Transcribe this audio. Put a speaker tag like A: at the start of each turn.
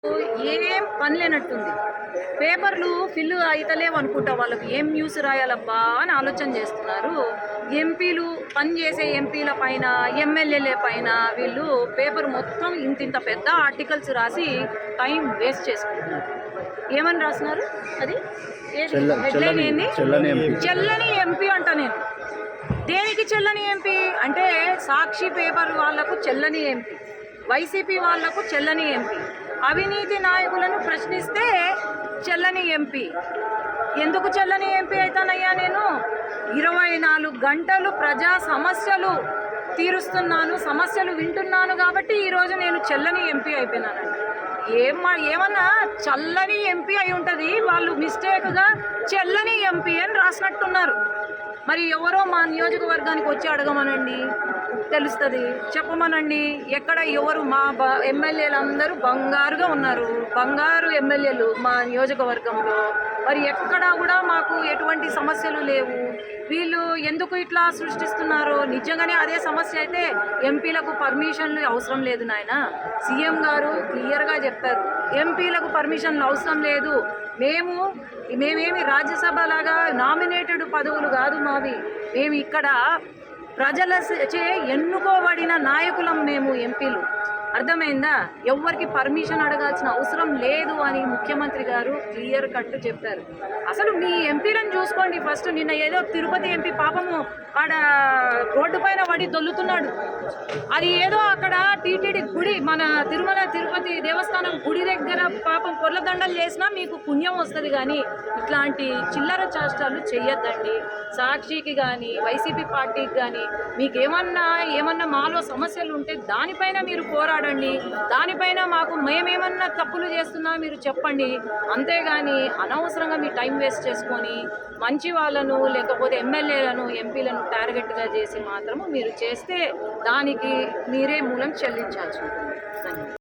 A: ఏం పని లేనట్టుంది. పేపర్లు ఫిల్ అయితలేవు అనుకుంటా. వాళ్ళకి ఏం న్యూస్ రాయాలబ్బా అని ఆలోచన చేస్తున్నారు. ఎంపీలు పనిచేసే ఎంపీల పైన, ఎమ్మెల్యేల పైన వీళ్ళు పేపర్ మొత్తం ఇంతింత పెద్ద ఆర్టికల్స్ రాసి టైం వేస్ట్ చేసుకుంటున్నారు. ఏమని రాస్తున్నారు? అది హెడ్లైన్ ఏంది? చెల్లని ఎంపీ అంట. నేను దేనికి చెల్లని ఎంపీ అంటే, సాక్షి పేపర్ వాళ్లకు చెల్లని ఎంపీ, వైసీపీ వాళ్లకు చెల్లని ఎంపీ, అవినీతి నాయకులను ప్రశ్నిస్తే చెల్లని ఎంపీ. ఎందుకు చెల్లని ఎంపీ అవుతానయ్యా? నేను 24 గంటలు ప్రజా సమస్యలు తీరుస్తున్నాను, సమస్యలు వింటున్నాను కాబట్టి ఈరోజు నేను చెల్లని ఎంపీ అయిపోయినానండి. ఏమన్నా చల్లని ఎంపీ అయి ఉంటుంది, వాళ్ళు మిస్టేక్గా చెల్లని ఎంపీ అని రాసినట్టున్నారు. మరి ఎవరో మా నియోజకవర్గానికి వచ్చి అడగమనండి, తెలుస్తుంది. చెప్పమనండి ఎక్కడ ఎవరు మా ఎమ్మెల్యేలు అందరూ బంగారుగా ఉన్నారు, బంగారు ఎమ్మెల్యేలు మా నియోజకవర్గంలో. మరి ఎక్కడా కూడా మాకు ఎటువంటి సమస్యలు లేవు. వీళ్ళు ఎందుకు ఇట్లా సృష్టిస్తున్నారు? నిజంగానే అదే సమస్య అయితే ఎంపీలకు పర్మిషన్లు అవసరం లేదు నాయన. సీఎం గారు క్లియర్గా చెప్పారు, ఎంపీలకు పర్మిషన్లు అవసరం లేదు. మేమేమి రాజ్యసభ లాగా నామినేటెడ్ పదవులు కాదు మావి. మేము ఇక్కడ ప్రజల చే ఎన్నుకోబడిన నాయకులం మేము ఎంపీలు. అర్థమైందా? ఎవరికి పర్మిషన్ అడగాల్సిన అవసరం లేదు అని ముఖ్యమంత్రి గారు క్లియర్ కట్ చెప్పారు. అసలు మీ ఎంపీలను చూసుకోండి ఫస్ట్. నిన్న ఏదో తిరుపతి ఎంపీ పాపము ఆడ రోడ్డు పైన పడి దొల్లుతున్నాడు. అది ఏదో అక్కడ టీటీడీ గుడి, మన తిరుపతి దేవస్థానం గుడి దగ్గర పాపం పొర్లదండలు చేసినా మీకు పుణ్యం వస్తుంది. కానీ ఇట్లాంటి చిల్లర చేష్టాలు చెయ్యొద్దండి. సాక్షికి కానీ వైసీపీ పార్టీకి కానీ మీకు ఏమన్నా మాలో సమస్యలు ఉంటే దానిపైన మీరు పోరాడండి. దానిపైన మేమేమన్నా తప్పులు చేస్తున్నా మీరు చెప్పండి. అంతేగాని అనవసరంగా మీ టైం వేస్ట్ చేసుకొని మంచి వాళ్ళను లేకపోతే ఎమ్మెల్యేలను ఎంపీలను టార్గెట్గా చేసి మాత్రము మీరు చేస్తే దానికి మీరే మూలం చెల్లించాల్సి ఉంటుంది.